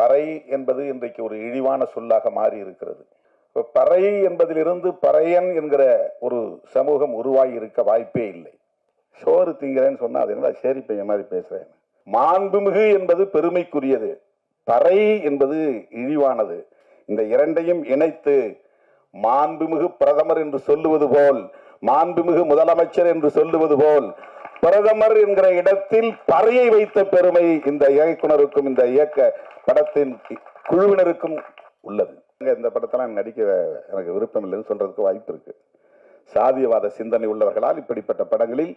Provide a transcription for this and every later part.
பறை என்பது இன்றைக்கு ஒரு இழிவான சொல்லாக மாறி இருக்கிறது. பறை என்பதிலிருந்து பறையன் என்கிற ஒரு சமூகம் உருவாகி இருக்க வாய்ப்பே இல்லை. சோறு திங்கிறேன்னு சொன்னா அது என்ன சேரி பையன் மாதிரி பேசுறேன். மாண்புமிகு என்பது பெருமைக்குரியது, பறை என்பது இழிவானது. இந்த இரண்டையும் இணைத்து மாண்புமிகு பிரதமர் என்று சொல்லுவது போல், மாண்புமிகு முதலமைச்சர் என்று சொல்லுவது போல், பிரதமர் என்கிற இடத்தில் பறையை வைத்த பெருமை இந்த இயக்குனருக்கும் இந்த இயக்க படத்தின் குழுவினருக்கும் உள்ளது. இந்த படத்தெல்லாம் நடிக்க எனக்கு விருப்பம் இல்லைன்னு சொல்றதுக்கு வாய்ப்பு இருக்கு. சாதியவாத சிந்தனை உள்ளவர்களால் இப்படிப்பட்ட படங்களில்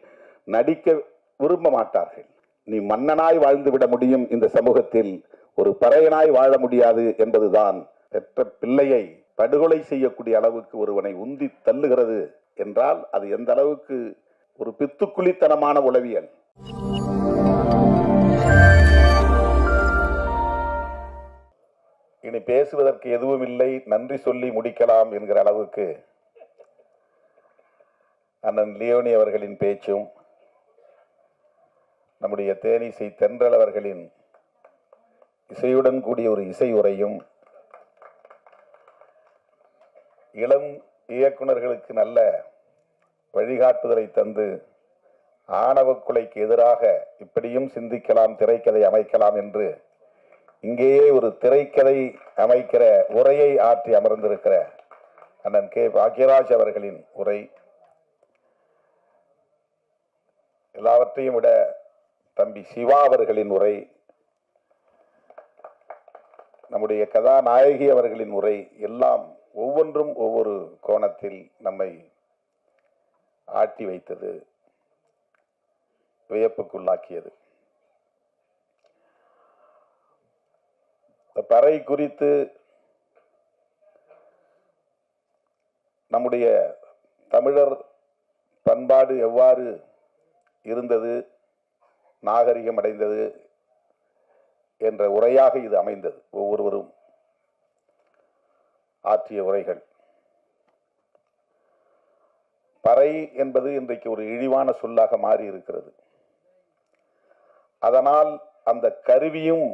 நடிக்க விரும்ப மாட்டார்கள். நீ மன்னனாய் வாழ்ந்து விட முடியும் இந்த சமூகத்தில், ஒரு பறையனாய் வாழ முடியாது என்பதுதான் பெற்ற பிள்ளையை படுகொலை செய்யக்கூடிய அளவுக்கு ஒருவனை உந்தி தள்ளுகிறது என்றால் அது எந்த அளவுக்கு ஒரு பித்துக்குளித்தனமான உளவியல். இனி பேசுவதற்கு எதுவும் இல்லை, நன்றி சொல்லி முடிக்கலாம் என்கிற அளவுக்கு அண்ணன் லியோனி அவர்களின் பேச்சும், நம்முடைய தேனிசை தென்றல் அவர்களின் இசையுடன் கூடிய ஒரு இசை உரையும், இளம் இயக்குனர்களுக்கு நல்ல வழிகாட்டுதலை தந்து ஆணவ கொலைக்கு எதிராக இப்படியும் சிந்திக்கலாம், திரைக்கதை அமைக்கலாம் என்று இங்கேயே ஒரு திரைக்கதை அமைக்கிற உரையை ஆற்றி அமர்ந்திருக்கிற அண்ணன் கே பாக்யராஜ் அவர்களின் உரை, எல்லாவற்றையும் விட தம்பி சிவா அவர்களின் உரை, நம்முடைய கதாநாயகி அவர்களின் உரை எல்லாம் ஒவ்வொன்றும் ஒவ்வொரு கோணத்தில் நம்மை ஆட்டி வைத்தது, வியப்புக்குள்ளாக்கியது. பறை குறித்து நம்முடைய தமிழர் பண்பாடு எவ்வாறு இருந்தது, நாகரிகம் அடைந்தது என்ற உரையாக இது அமைந்தது. ஒவ்வொருவரும் ஆற்றிய உரைகள். பறை என்பது இன்றைக்கு ஒரு இழிவான சொல்லாக மாறி இருக்கிறது. அதனால் அந்த கருவியும்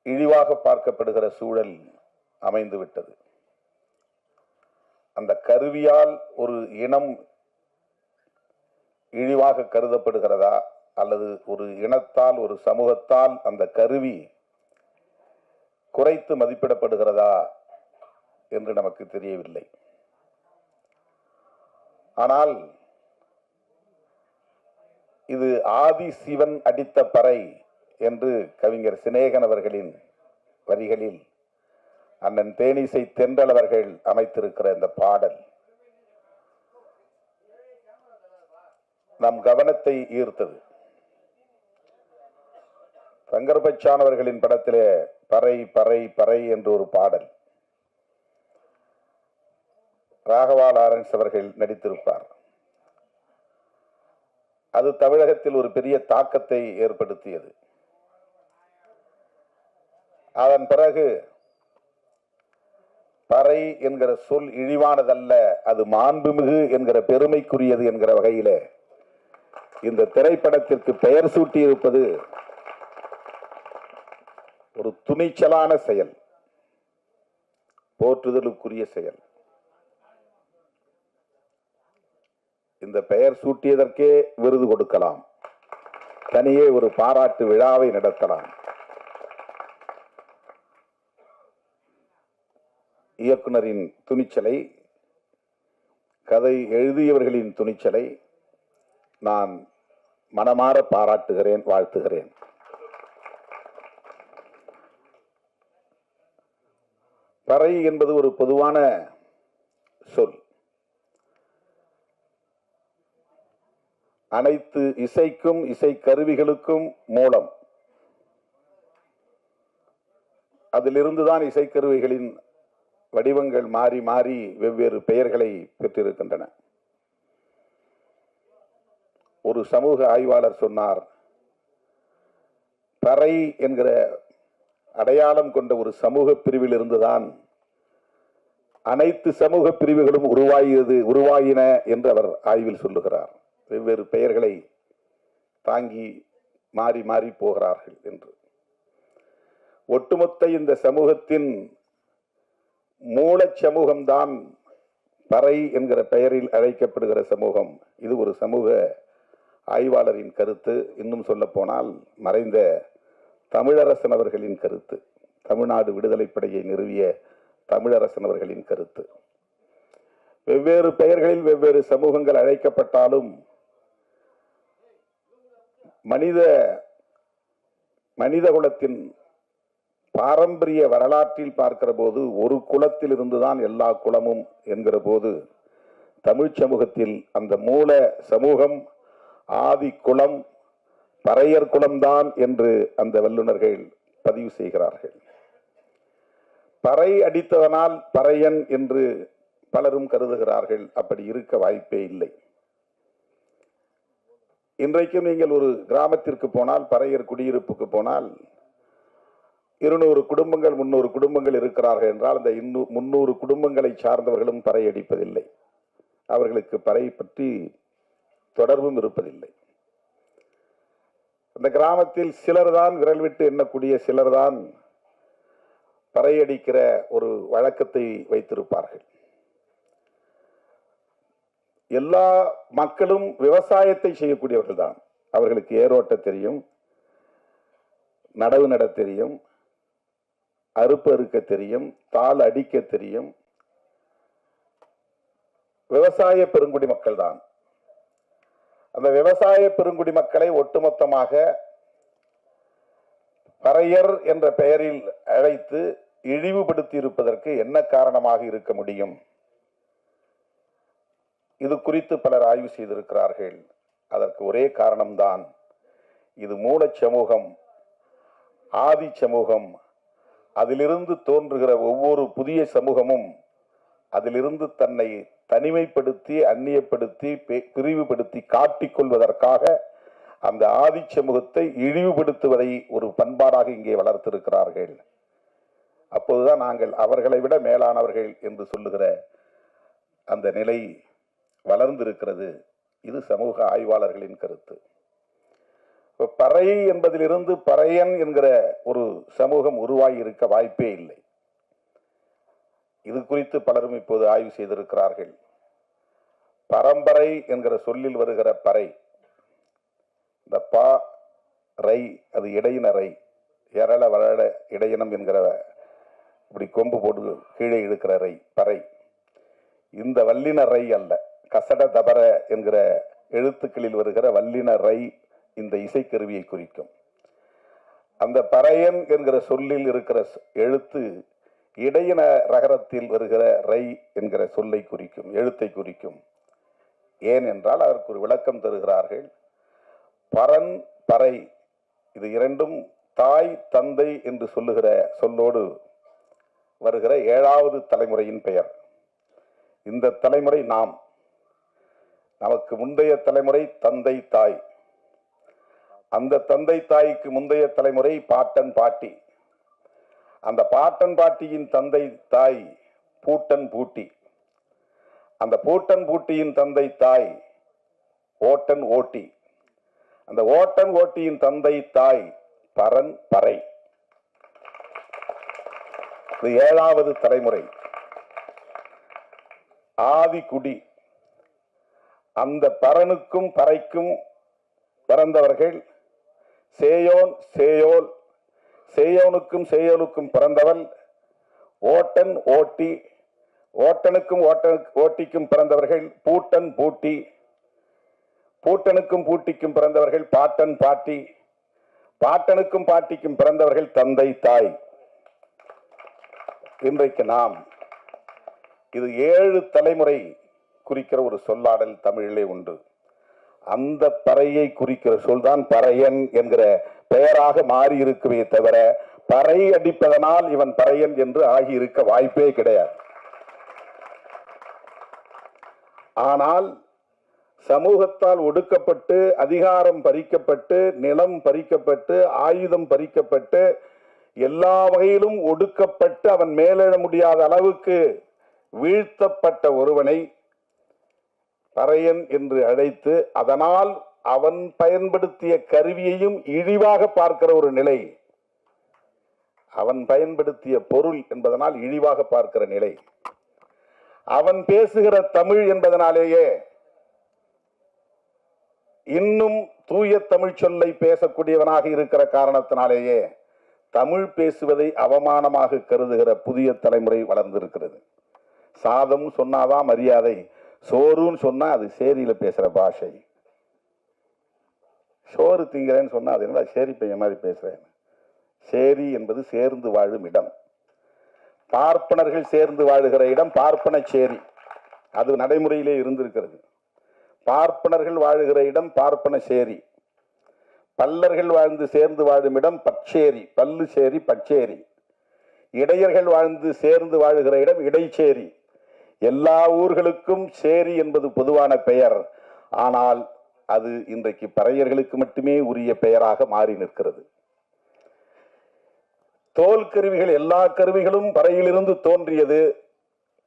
இழிவாக பார்க்கப்படுகிற சூழல் அமைந்துவிட்டது. அந்த கருவியால் ஒரு இனம் இழிவாக கருதப்படுகிறதா அல்லது ஒரு இனத்தால் ஒரு சமூகத்தால் அந்த கருவி குறைத்து மதிப்பிடப்படுகிறதா என்று நமக்கு தெரியவில்லை. ஆனால் இது ஆதி சிவன் அடித்த பறை என்று கவிஞர் சினேகன் அவர்களின் வரிகளில் அண்ணன் தேனிசை தென்றல் அவர்கள் அமைத்திருக்கிற இந்த பாடல் நம் கவனத்தை ஈர்த்தது. சங்கர்பச்சான் அவர்களின் படத்திலே பறை பறை பறை என்று ஒரு பாடல் ராகவா லாரன்ஸ் அவர்கள் நடித்திருப்பார். அது தமிழகத்தில் ஒரு பெரிய தாக்கத்தை ஏற்படுத்தியது. அதன் பிறகு பறை என்கிற சொல் இழிவானதல்ல, அது மாண்புமிகு என்கிற பெருமைக்குரியது என்கிற வகையிலே இந்த திரைப்படத்திற்கு பெயர் சூட்டியிருப்பது ஒரு துணிச்சலான செயல், போற்றுதலுக்குரிய செயல். இந்த பெயர் சூட்டியதற்கே விருது கொடுக்கலாம், தனியே ஒரு பாராட்டு விழாவை நடத்தலாம். இயக்குனரின் துணிச்சலை, கதை எழுதியவர்களின் துணிச்சலை நான் மனமாற பாராட்டுகிறேன், வாழ்த்துகிறேன். பறை என்பது ஒரு பொதுவான சொல். அனைத்து இசைக்கும் இசை கருவிகளுக்கும் மூலம். அதிலிருந்துதான் இசைக்கருவிகளின் வடிவங்கள் மாறி மாறி வெவ்வேறு பெயர்களை பெற்றிருக்கின்றன. ஒரு சமூக ஆய்வாளர் சொன்னார், பறை என்கிற அடையாளம் கொண்ட ஒரு சமூக பிரிவில் இருந்துதான் அனைத்து சமூக பிரிவுகளும் உருவாகின என்று அவர் ஆய்வில் சொல்லுகிறார். வெவ்வேறு பெயர்களை தாங்கி மாறி மாறி போகிறார்கள் என்று. ஒட்டுமொத்த இந்த சமூகத்தின் மூலச் சமூகம்தான் பறை என்கிற பெயரில் அழைக்கப்படுகிற சமூகம். இது ஒரு சமூக ஆய்வாளரின் கருத்து. இன்னும் சொல்ல போனால் மறைந்த தமிழரசன் அவர்களின் கருத்து, தமிழ்நாடு விடுதலைப் படையை நிறுவிய தமிழரசன் அவர்களின் கருத்து. வெவ்வேறு பெயர்களில் வெவ்வேறு சமூகங்கள் அழைக்கப்பட்டாலும் மனித குலத்தின் பாரம்பரிய வரலாற்றில் பார்க்கிற போது ஒரு குலத்தில் இருந்துதான் எல்லா குலமும் என்கிற போது தமிழ் சமூகத்தில் அந்த மூல சமூகம் ஆதி குலம் பறையர் குலம்தான் என்று அந்த வல்லுநர்கள் பதிவு செய்கிறார்கள். பறை அடித்ததனால் பறையன் என்று பலரும் கருதுகிறார்கள். அப்படி இருக்க வாய்ப்பே இல்லை. இன்றைக்கும் நீங்கள் ஒரு கிராமத்திற்கு போனால், பறையர் குடியிருப்புக்கு போனால் 200 குடும்பங்கள் 300 குடும்பங்கள் இருக்கிறார்கள் என்றால் அந்த 300 குடும்பங்களை சார்ந்தவர்களும் பறை அடிப்பதில்லை. அவர்களுக்கு பறை பற்றி தொடர்பும் இருப்பதில்லை. அந்த கிராமத்தில் சிலர்தான், விரல் விட்டு எண்ணக்கூடிய சிலர்தான் பறை அடிக்கிற ஒரு வழக்கத்தை வைத்திருப்பார்கள். எல்லா மக்களும் விவசாயத்தை செய்யக்கூடியவர்கள் தான். அவர்களுக்கு ஏரோட்ட தெரியும், நடவு நட தெரியும், அறுப்பு அறுக்க தெரியும், தாள் அடிக்க தெரியும். விவசாய பெருங்குடி மக்கள் தான். அந்த விவசாய பெருங்குடி மக்களை ஒட்டுமொத்தமாக பறையர் என்ற பெயரில் அழைத்து இழிவுபடுத்தி இருப்பதற்கு என்ன காரணமாக இருக்க முடியும்? இது குறித்து பலர் ஆய்வு செய்திருக்கிறார்கள். அதற்கு ஒரே காரணம்தான், இது மூலச் சமூகம், ஆதி சமூகம். அதிலிருந்து தோன்றுகிற ஒவ்வொரு புதிய சமூகமும் அதிலிருந்து தன்னை தனிமைப்படுத்தி, அந்நியப்படுத்தி, பிரிவுபடுத்தி காட்டிக்கொள்வதற்காக அந்த ஆதி சமூகத்தை இழிவுபடுத்துவதை ஒரு பண்பாடாக இங்கே வளர்த்திருக்கிறார்கள். அப்போதுதான் நாங்கள் அவர்களை விட மேலானவர்கள் என்று சொல்லுகிற அந்த நிலை வளர்ந்திருக்கிறது. இது சமூக ஆய்வாளர்களின் கருத்து. பறை என்பதிலிருந்து பறையன் என்கிற ஒரு சமூகம் உருவாகி இருக்க வாய்ப்பே இல்லை. இது குறித்து பலரும் இப்போது ஆய்வு செய்திருக்கிறார்கள். பரம்பரை என்கிற சொல்லில் வருகிற பறை, இந்த பா ரை, அது இடையின ரை, எரள வளர இடையினம் என்கிற இப்படி கொம்பு போட்டு கீழே இழுக்கிற ரை பறை. இந்த வல்லின ரை அல்ல, கசட தபர என்கிற எழுத்துக்களில் வருகிற வல்லின ரை இந்த இசைக்கருவியை குறிக்கும். அந்த பறையன் என்கிற சொல்லில் இருக்கிற எழுத்து இடையின ரகரத்தில் வருகிற ரை என்கிற சொல்லை குறிக்கும், எழுத்தை குறிக்கும். ஏன் என்றால் அதற்கு ஒரு விளக்கம் தருகிறார்கள். பரன் பறை, இது இரண்டும் தாய் தந்தை என்று சொல்லுகிற சொல்லோடு வருகிற 7வது தலைமுறையின் பெயர். இந்த தலைமுறை நாம், நமக்கு முந்தைய தலைமுறை தந்தை தாய், அந்த தந்தை தாய்க்கு முந்தைய தலைமுறை பாட்டன் பாட்டி, அந்த பாட்டன் பாட்டியின் தந்தை தாய் பூட்டன் பூட்டி, அந்த பூட்டன் பூட்டியின் தந்தை தாய் ஓட்டன் ஓட்டி, அந்த ஓட்டன் ஓட்டியின் தந்தை தாய் பரன் பறை. இது 7வது தலைமுறை. ஆதி குடி. அந்த பரனுக்கும் பறைக்கும் பிறந்தவர்கள் சேயோன் சேயோல், சேயோனுக்கும் சேயோலுக்கும் பிறந்தவள் ஓட்டன் ஓட்டி, ஓட்டனுக்கும் ஓட்டிக்கும் பிறந்தவர்கள் பூட்டன் பூட்டி, பூட்டனுக்கும் பூட்டிக்கும் பிறந்தவர்கள் பாட்டன் பாட்டி, பாட்டனுக்கும் பாட்டிக்கும் பிறந்தவர்கள் தந்தை தாய். இன்றைக்கு நாம் இது 7 தலைமுறை குறிக்கிற ஒரு சொல்லாடல் தமிழிலே உண்டு. அந்த பறையை குறிக்கிற சொல்தான் பறையன் என்கிற பெயராக மாறி இருக்கவே தவிர பறை அடிப்பதனால் இவன் பறையன் என்று ஆகியிருக்க வாய்ப்பே கிடையாது. ஆனால் சமூகத்தால் ஒடுக்கப்பட்டு, அதிகாரம் பறிக்கப்பட்டு, நிலம் பறிக்கப்பட்டு, ஆயுதம் பறிக்கப்பட்டு, எல்லா வகையிலும் ஒடுக்கப்பட்டு அவன் மேலெழ முடியாத அளவுக்கு வீழ்த்தப்பட்ட ஒருவனை பறையன் என்று அழைத்து, அதனால் அவன் பயன்படுத்திய கருவியையும் இழிவாக பார்க்கிற ஒரு நிலை, அவன் பயன்படுத்திய பொருள் என்பதனால் இழிவாக பார்க்கிற நிலை, அவன் பேசுகிற தமிழ் என்பதனாலேயே இன்னும் தூய தமிழ் சொல்லை பேசக்கூடியவனாக இருக்கிற காரணத்தினாலேயே தமிழ் பேசுவதை அவமானமாக கருதுகிற புதிய தலைமுறை வளர்ந்திருக்கிறது. சாதம் சொன்னாதான் மரியாதை, சோறுன்னு சொன்னா அது சேரியில பேசுற பாஷை. சோறு திங்கிறேன்னு சொன்னா அது என்ன சேரி பையன் மாதிரி பேசுறேன். சேரி என்பது சேர்ந்து வாழும் இடம். பார்ப்பனர்கள் சேர்ந்து வாழுகிற இடம் பார்ப்பன சேரி, அது நடைமுறையிலே இருந்திருக்கிறது. பார்ப்பனர்கள் வாழுகிற இடம் பார்ப்பன சேரி, பல்லர்கள் வாழ்ந்து சேர்ந்து வாழும் இடம் பச்சேரி, பல்லு சேரி பச்சேரி. இடையர்கள் வாழ்ந்து சேர்ந்து வாழுகிற இடம் இடைச்சேரி. எல்லா ஊர்களுக்கும் சேரி என்பது பொதுவான பெயர். ஆனால் அது இன்றைக்கு பறையர்களுக்கு மட்டுமே உரிய பெயராக மாறி நிற்கிறது. தோல் கருவிகள், எல்லா கருவிகளும் பறையிலிருந்து தோன்றியது.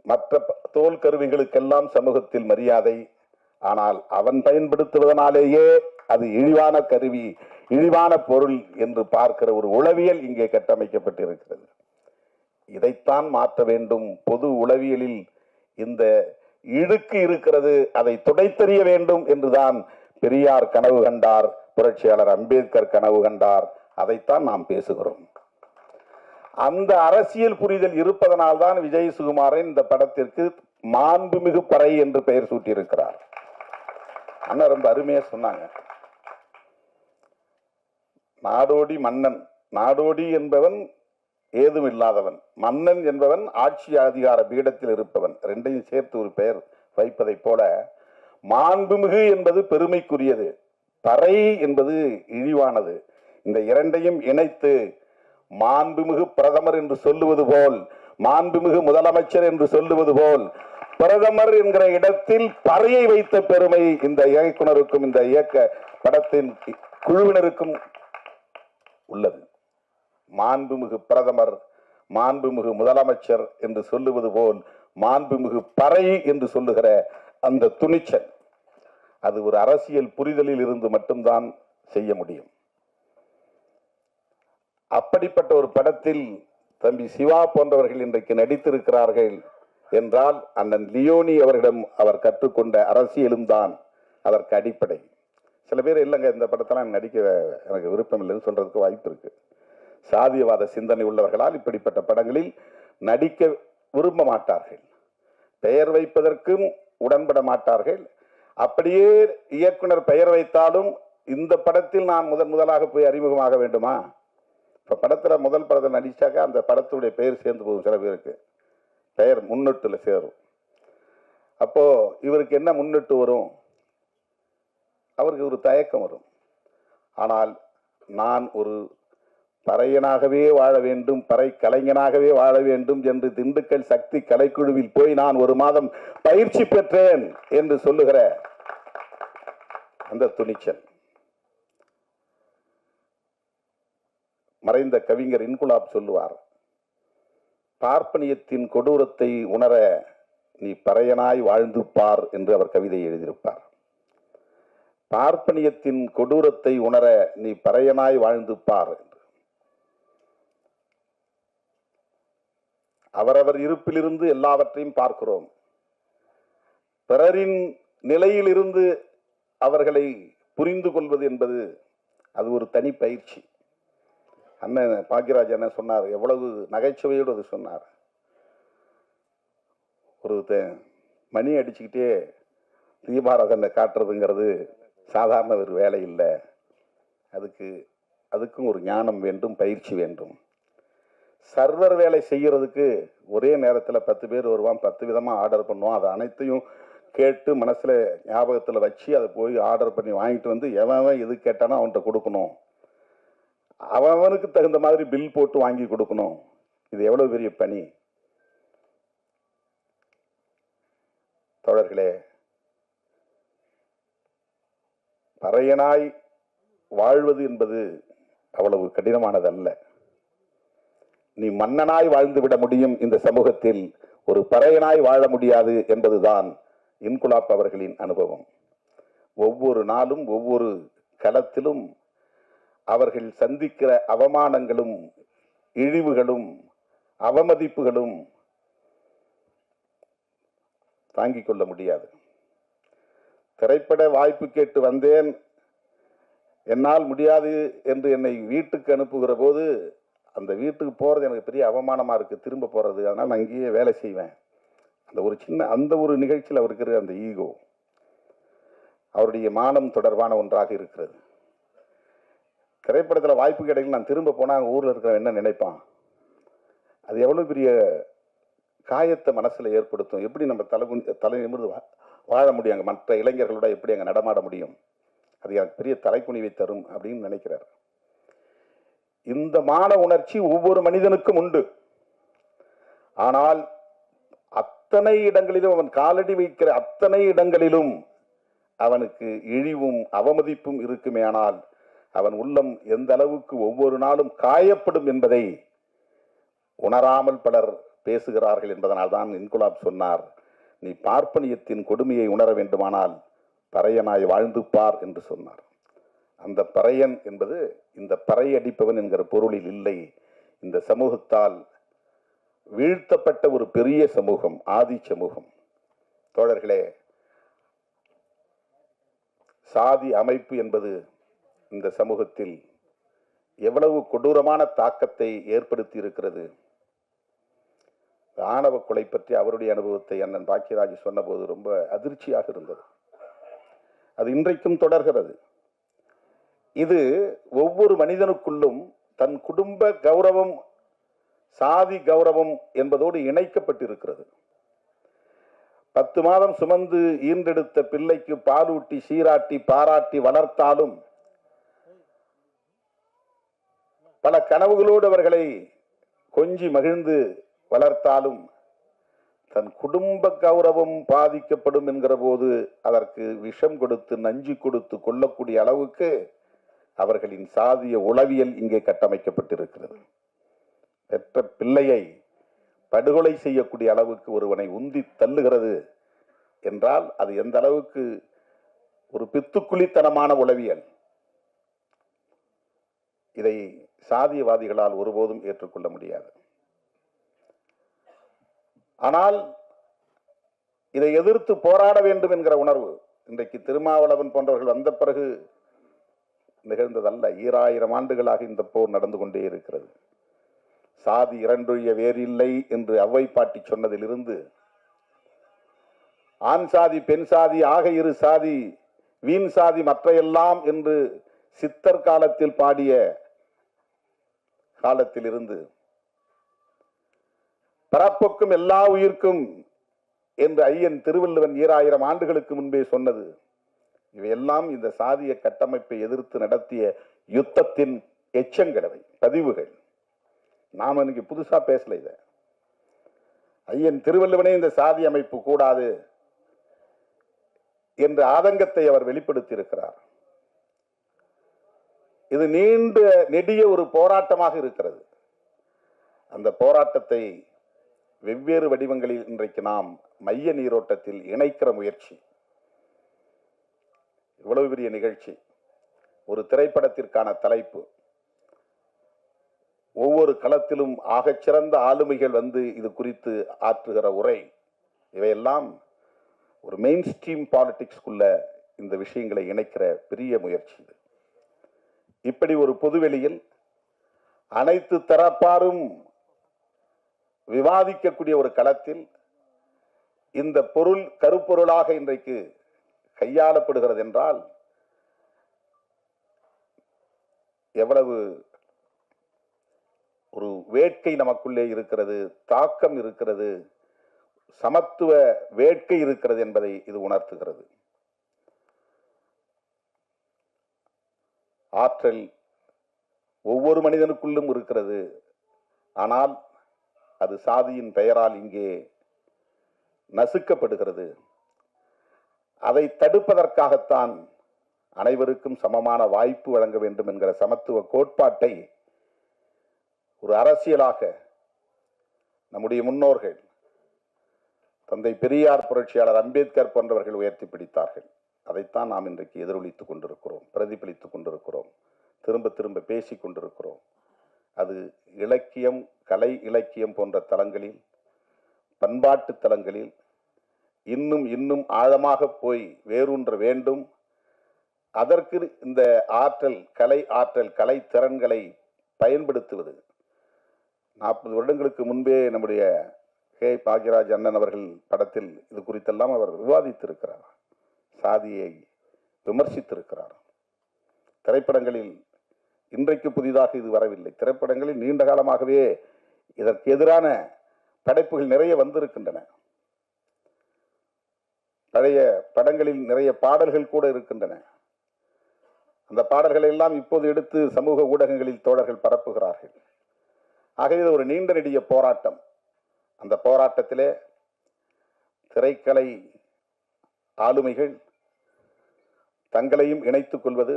மற்ற தோல் கருவிகளுக்கெல்லாம் சமூகத்தில் மரியாதை. ஆனால் அவன் பயன்படுத்துவதனாலேயே அது இழிவான கருவி, இழிவான பொருள் என்று பார்க்கிற ஒரு உளவியல் இங்கே கட்டமைக்கப்பட்டிருக்கிறது. இதைத்தான் மாற்ற வேண்டும். பொது உளவியலில் இந்த இழுக்கு இருக்கிறது, அதை துடைத்தெறிய வேண்டும் என்றுதான் பெரியார் கனவு கண்டார், புரட்சியாளர் அம்பேத்கர் கனவு கண்டார். அதைத்தான் நாம் பேசுகிறோம். அந்த அரசியல் புரிதல் இருப்பதனால்தான் விஜய் சுகுமாரன் இந்த படத்திற்கு மாண்புமிகு பறை என்று பெயர் சூட்டியிருக்கிறார். அண்ணா ரொம்ப அருமையா சொன்னாங்க. நாடோடி மன்னன், நாடோடி என்பவன் ஏதும் இல்லாதவன், மன்னன் என்பவன் ஆட்சி அதிகார பீடத்தில் இருப்பவன். ரெண்டையும் சேர்த்து ஒரு பெயர் வைப்பதை போல மாண்புமிகு என்பது பெருமைக்குரியது, பறை என்பது இழிவானது. இந்த இரண்டையும் இணைத்து மாண்புமிகு பிரதமர் என்று சொல்லுவது போல், மாண்புமிகு முதலமைச்சர் என்று சொல்லுவது போல், பிரதமர் என்கிற இடத்தில் பறையை வைத்த பெருமை இந்த இயக்குனருக்கும் இந்த இயக்க படத்தின் குழுவினருக்கும் உள்ளது. மாண்புமிகு பிரதமர், மாண்புமிகு முதலமைச்சர் என்று சொல்லுவது போல் மாண்புமிகு பறை என்று சொல்லுகிற அந்த துணிச்சல், அது ஒரு அரசியல் புரிதலில் இருந்து மட்டும்தான் செய்ய முடியும். அப்படிப்பட்ட ஒரு படத்தில் தம்பி சிவா போன்றவர்கள் இன்றைக்கு நடித்திருக்கிறார்கள் என்றால் அண்ணன் லியோனி அவரிடம் அவர் கற்றுக்கொண்ட அரசியலும் தான் அதற்கு அடிப்படை. சில பேர் இல்லைங்க இந்த படத்தெல்லாம் நடிக்க எனக்கு விருப்பம் இல்லைன்னு சொல்றதுக்கு வாய்ப்பு இருக்கு. சாதியவாத சிந்தனை உள்ளவர்களால் இப்படிப்பட்ட படங்களில் நடிக்க விரும்ப மாட்டார்கள், பெயர் வைப்பதற்கும் உடன்பட மாட்டார்கள். அப்படியே இயக்குனர் பெயர் வைத்தாலும் இந்த படத்தில் நான் முதலாக போய் அறிமுகமாக வேண்டுமா? இப்ப படத்துல முதல் படத்தில் நடிச்சாக்க அந்த படத்துடைய பெயர் சேர்ந்து போகும். சில பேருக்கு பெயர் முன்னெட்டுல சேரும். அப்போ இவருக்கு என்ன முன்னெட்டு வரும்? அவருக்கு ஒரு தயக்கம் வரும். ஆனால் நான் ஒரு பறையனாகவே வாழ வேண்டும், பறை கலைஞனாகவே வாழ வேண்டும் என்று திண்டுக்கல் சக்தி கலைக்குழுவில் போய் நான் ஒரு மாதம் பயிற்சி பெற்றேன் என்று சொல்லுகிற அந்த துணிச்சல். மறைந்த கவிஞர் இன்குலாப் சொல்லுவார், பார்ப்பனியத்தின் கொடூரத்தை உணர நீ பறையனாய் வாழ்ந்து பார் என்று அவர் கவிதை எழுதியிருப்பார். பார்ப்பனியத்தின் கொடூரத்தை உணர நீ பறையனாய் வாழ்ந்து பார் என்று. அவரவர் இருப்பிலிருந்து எல்லாவற்றையும் பார்க்கிறோம். பிறரின் நிலையிலிருந்து அவர்களை புரிந்து கொள்வது என்பது அது ஒரு தனி பயிற்சி. அண்ணன் பாக்கியராஜ் என்ன சொன்னார், எவ்வளவு நகைச்சுவையோடு அது சொன்னார். ஒரு மணி அடிச்சுக்கிட்டே தீபாராதனை காட்டுறதுங்கிறது சாதாரண ஒரு வேலை இல்லை. அதுக்கும் ஒரு ஞானம் வேண்டும், பயிற்சி வேண்டும். சர்வர் வேலை செய்யறதுக்கு ஒரே நேரத்தில் 10 பேர் வருவான், 10 விதமாக ஆர்டர் பண்ணுவான். அதை அனைத்தையும் கேட்டு மனசுல ஞாபகத்தில் வச்சு அதை போய் ஆர்டர் பண்ணி வாங்கிட்டு வந்து எவன் எது கேட்டானோ அவன்கிட்ட கொடுக்கணும். அவனுக்கு தகுந்த மாதிரி பில் போட்டு வாங்கி கொடுக்கணும். இது எவ்வளவு பெரிய பணி தோழர்களே. பறையனாய் வாழ்வது என்பது அவ்வளவு கடினமானதல்ல. நீ மன்னனாய் வாழ்ந்து விட முடியும் இந்த சமூகத்தில், ஒரு பறையனாய் வாழ முடியாது என்பதுதான் இன்குலாப் அவர்களின் அனுபவம். ஒவ்வொரு நாளும் ஒவ்வொரு களத்திலும் அவர்கள் சந்திக்கிற அவமானங்களும் இழிவுகளும் அவமதிப்புகளும் தாங்கிக் கொள்ள முடியாது. திரைப்பட வாய்ப்பு கேட்டு வந்தேன், என்னால் முடியாது என்று என்னை வீட்டுக்கு அனுப்புகிற போது அந்த வீட்டுக்கு போகிறது எனக்கு பெரிய அவமானமாக இருக்குது, திரும்ப போகிறது. அதனால் நான் இங்கேயே வேலை செய்வேன். அந்த ஒரு நிகழ்ச்சியில் அவருக்கு இருக்கிற அந்த ஈகோ அவருடைய மானம் தொடர்பான ஒன்றாக இருக்கிறது. திரைப்படத்தில் வாய்ப்பு கிடைக்கல, நான் திரும்ப போனால் ஊரில் இருக்கிற என்ன நினைப்பான்? அது எவ்வளோ பெரிய காயத்தை மனசில் ஏற்படுத்தும். எப்படி நம்ம தலை நிமிர்ந்து வாழ முடியும், அங்கே மற்ற இளைஞர்களோட எப்படி அங்கே நடமாட முடியும்? அது எனக்கு பெரிய தலைக்குனிவை தரும் அப்படின்னு நினைக்கிறார். இந்த மான உணர்ச்சி ஒவ்வொரு மனிதனுக்கும் உண்டு. ஆனால் அத்தனை இடங்களிலும், அவன் காலடி வைக்கிற அத்தனை இடங்களிலும் அவனுக்கு இழிவும் அவமதிப்பும் இருக்குமே. ஆனால் அவன் உள்ளம் எந்த அளவுக்கு ஒவ்வொரு நாளும் காயப்படும் என்பதை உணராமல் பலர் பேசுகிறார்கள் என்பதனால் தான் இன்குலாப் சொன்னார், நீ பார்ப்பனியத்தின் கொடுமையை உணர வேண்டுமானால் பறையனாய் வாழ்ந்து பார் என்று சொன்னார். அந்த பறையன் என்பது இந்த பறையடிப்பவன் என்கிற பொருளில் இல்லை. இந்த சமூகத்தால் வீழ்த்தப்பட்ட ஒரு பெரிய சமூகம், ஆதி சமூகம். தோழர்களே, சாதி அமைப்பு என்பது இந்த சமூகத்தில் எவ்வளவு கொடூரமான தாக்கத்தை ஏற்படுத்தி இருக்கிறது. ஆணவ கொலை பற்றி அவருடைய அனுபவத்தை அண்ணன் பாக்கியராஜ் சொன்னபோது ரொம்ப அதிர்ச்சியாக இருந்தது. அது இன்றைக்கும் தொடர்கிறது. இது ஒவ்வொரு மனிதனுக்குள்ளும் தன் குடும்ப கௌரவம், சாதி கௌரவம் என்பதோடு இணைக்கப்பட்டிருக்கிறது. 10 மாதம் சுமந்து ஈன்றெடுத்த பிள்ளைக்கு பாலூட்டி சீராட்டி பாராட்டி வளர்த்தாலும், பல கனவுகளோடு அவர்களை கொஞ்சி மகிழ்ந்து வளர்த்தாலும், தன் குடும்ப கௌரவம் பாதிக்கப்படும் என்கிற போது அதற்கு விஷம் கொடுத்து நஞ்சு கொடுத்து கொள்ளக்கூடிய அளவுக்கு அவர்களின் சாதிய உளவியல் இங்கே கட்டமைக்கப்பட்டிருக்கிறது. பெற்ற பிள்ளையை படுகொலை செய்யக்கூடிய அளவுக்கு ஒருவனை உந்தி தள்ளுகிறது என்றால் அது எந்த அளவுக்கு ஒரு பித்துக்குளித்தனமான உளவியல். இதை சாதியவாதிகளால் ஒருபோதும் ஏற்றுக்கொள்ள முடியாது. ஆனால் இதை எதிர்த்து போராட வேண்டும் என்கிற உணர்வு இன்றைக்கு திருமாவளவன் போன்றவர்கள் வந்த பிறகு நிகழ்ந்ததல்ல. 2000 ஆண்டுகளாக இந்த போர் நடந்து கொண்டே இருக்கிறது. சாதி இரண்டொழிய வேறில்லை என்று அவ்வை பாட்டி சொன்னதிலிருந்து, ஆண் சாதி பெண் சாதி ஆக இரு சாதி வீண் சாதி மற்ற எல்லாம் என்று சித்தர் காலத்தில் பாடிய காலத்தில் இருந்து, பரப்புக்கும் எல்லா உயிர்க்கும் என்று ஐயன் திருவள்ளுவன் 2000 ஆண்டுகளுக்கு முன்பே சொன்னது, இவையெல்லாம் இந்த சாதிய கட்டமைப்பை எதிர்த்து நடத்திய யுத்தத்தின் எச்சங்களவை, பதிவுகள். நாம் இன்னைக்கு புதுசா பேசல. இத ஐயன் திருவள்ளுவனே இந்த சாதி அமைப்பு கூடாது என்ற ஆதங்கத்தை அவர் வெளிப்படுத்தி இருக்கிறார். இது நீண்ட நெடிய ஒரு போராட்டமாக இருக்கிறது. அந்த போராட்டத்தை வெவ்வேறு வடிவங்களில் இன்றைக்கு நாம் மைய நீரோட்டத்தில் இணைக்கிற முயற்சி. இவ்வளவு பெரிய நிகழ்ச்சி, ஒரு திரைப்படத்திற்கான தலைப்பு, ஒவ்வொரு களத்திலும் ஆகச்சிறந்த ஆளுமைகள் வந்து இது குறித்து ஆற்றுகிற உரை, இவையெல்லாம் ஒரு மெயின் ஸ்ட்ரீம் பாலிடிக்ஸ்குள்ள இந்த விஷயங்களை இணைக்கிற பெரிய முயற்சி. இப்படி ஒரு பொதுவெளியில் அனைத்து தரப்பாரும் விவாதிக்கக்கூடிய ஒரு களத்தில் இந்த பொருள் கருப்பொருளாக இன்றைக்கு கையாளப்படுகிறது என்றால் எவ்வளவு ஒரு வேட்கை நமக்குள்ளே இருக்கிறது, தாக்கம் இருக்கிறது, சமத்துவ வேட்கை இருக்கிறது என்பதை இது உணர்த்துகிறது. ஆற்றல் ஒவ்வொரு மனிதனுக்குள்ளும் இருக்கிறது. ஆனால் அது சாதியின் பெயரால் இங்கே நசுக்கப்படுகிறது. அதை தடுப்பதற்காகத்தான் அனைவருக்கும் சமமான வாய்ப்பு வழங்க வேண்டும் என்கிற சமத்துவ கோட்பாட்டை ஒரு அரசியலாக நம்முடைய முன்னோர்கள் தந்தை பெரியார், புரட்சியாளர் அம்பேத்கர் போன்றவர்கள் உயர்த்தி பிடித்தார்கள். அதைத்தான் நாம் இன்றைக்கு எதிரொலித்துக் கொண்டிருக்கிறோம், பிரதிபலித்துக் கொண்டிருக்கிறோம், திரும்ப திரும்ப பேசிக் கொண்டிருக்கிறோம். அது இலக்கியம், கலை இலக்கியம் போன்ற தளங்களில், பண்பாட்டு தளங்களில் இன்னும் இன்னும் ஆழமாக போய் வேரூன்ற வேண்டும். அதற்கு இந்த ஆற்றல், கலை திறன்களை பயன்படுத்துவது. 40 வருடங்களுக்கு முன்பே நம்முடைய கே பாக்யராஜ் அண்ணன் அவர்கள் படத்தில் இது குறித்தெல்லாம் அவர் விவாதித்திருக்கிறார், சாதியை விமர்சித்திருக்கிறார். திரைப்படங்களில் இன்றைக்கு புதிதாக இது வரவில்லை. திரைப்படங்களில் நீண்ட காலமாகவே இதற்கு எதிரான படைப்புகள் நிறைய வந்திருக்கின்றன. பழைய படங்களில் நிறைய பாடல்கள் கூட இருக்கின்றன. அந்த பாடல்களை எல்லாம் இப்போது எடுத்து சமூக ஊடகங்களில் தோழர்கள் பரப்புகிறார்கள். ஆகவே இது ஒரு நீண்ட நெடிய போராட்டம். அந்த போராட்டத்திலே திரைக்கலை ஆளுமைகள் தங்களையும் இணைத்துக் கொள்வது,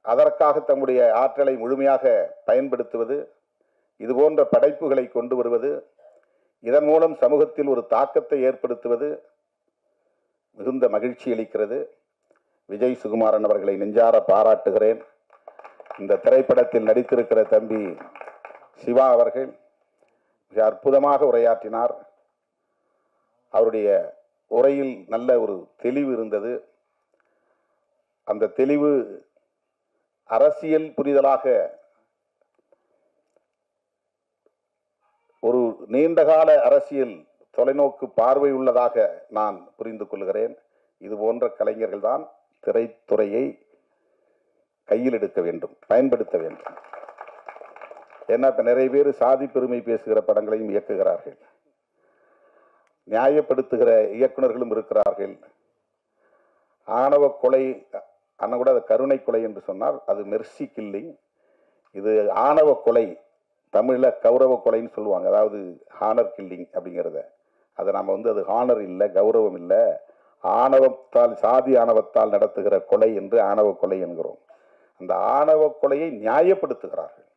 அதற்காக தம்முடைய ஆற்றலை முழுமையாக பயன்படுத்துவது, இதுபோன்ற படைப்புகளை கொண்டு வருவது, இதன் மூலம் சமூகத்தில் ஒரு தாக்கத்தை ஏற்படுத்துவது மிகுந்த மகிழ்ச்சி அளிக்கிறது. விஜய் சுகுமாரன் அவர்களை நெஞ்சார பாராட்டுகிறேன். இந்த திரைப்படத்தில் நடித்திருக்கிற தம்பி சிவா அவர்கள் மிக அற்புதமாக உரையாற்றினார். அவருடைய உரையில் நல்ல ஒரு தெளிவு இருந்தது. அந்த தெளிவு அரசியல் புரிதலாக ஒரு நீண்டகால அரசியல் தொலைநோக்கு பார்வை உள்ளதாக நான் புரிந்து கொள்கிறேன். இது போன்ற கலைஞர்கள் தான் திரைத்துறையை கையில் எடுக்க வேண்டும், பயன்படுத்த வேண்டும். ஏன்னா இப்ப நிறைய பேர் சாதி பெருமை பேசுகிற படங்களையும் இயக்குகிறார்கள், நியாயப்படுத்துகிற இயக்குநர்களும் இருக்கிறார்கள். ஆணவ கொலை அண்ணன் கூட அது கருணை கொலை என்று சொன்னால் அது மெர்சி கில்லிங். இது ஆணவ கொலை, தமிழில் கௌரவ கொலைன்னு சொல்லுவாங்க. அதாவது ஹானர் கில்லிங் அப்படிங்கிறத, அதை நம்ம அது ஹானர் இல்லை, கௌரவம் இல்லை, ஆணவத்தால், சாதி ஆணவத்தால் நடத்துகிற கொலை என்று ஆணவ கொலை என்கிறோம். அந்த ஆணவ கொலையை நியாயப்படுத்துகிறார்கள்.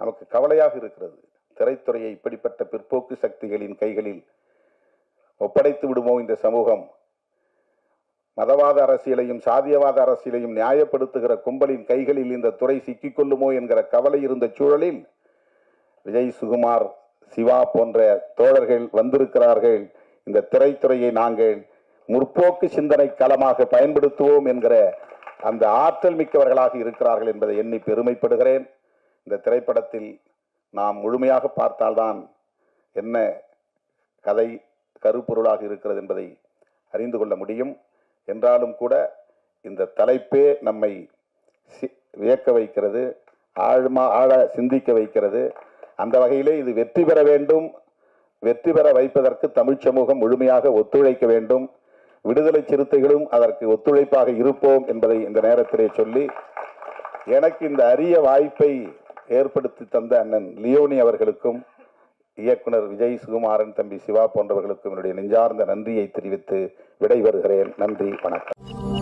நமக்கு கவலையாக இருக்கிறது. திரைத்துறையை இப்படிப்பட்ட பிற்போக்கு சக்திகளின் கைகளில் ஒப்படைத்து விடுமோ இந்த சமூகம்? மதவாத அரசியலையும் சாதியவாத அரசியலையும் நியாயப்படுத்துகிற கும்பலின் கைகளில் இந்த துறை சிக்கிக்கொள்ளுமோ என்கிற கவலை இருந்த சூழலில் விஜய் சுகுமார், சிவா போன்ற தோழர்கள் வந்திருக்கிறார்கள். இந்த திரைத்துறையை நாங்கள் முற்போக்கு சிந்தனை களமாக பயன்படுத்துவோம் என்கிற அந்த ஆற்றல் மிக்கவர்களாக இருக்கிறார்கள் என்பதை எண்ணி பெருமைப்படுகிறேன். இந்த திரைப்படத்தில் நாம் முழுமையாக பார்த்தால்தான் என்ன கதை கருப்பொருளாக இருக்கிறது என்பதை அறிந்து கொள்ள முடியும். என்றாலும் கூட இந்த தலைப்பே நம்மை வியக்க வைக்கிறது, ஆழ சிந்திக்க வைக்கிறது. அந்த வகையிலே இது வெற்றி பெற வேண்டும். வெற்றி பெற வைப்பதற்கு தமிழ் சமூகம் முழுமையாக ஒத்துழைக்க வேண்டும். விடுதலை சிறுத்தைகளும் அதற்கு ஒத்துழைப்பாக இருப்போம் என்பதை இந்த நேரத்திலே சொல்லி, எனக்கு இந்த அரிய வாய்ப்பை ஏற்படுத்தி தந்த அண்ணன் லியோனி அவர்களுக்கும், இயக்குனர் விஜய் சுகுமாரன், தம்பி சிவா போன்றவர்களுக்கும் என்னுடைய நெஞ்சார்ந்த நன்றியை தெரிவித்து விடைபெறுகிறேன். நன்றி, வணக்கம்.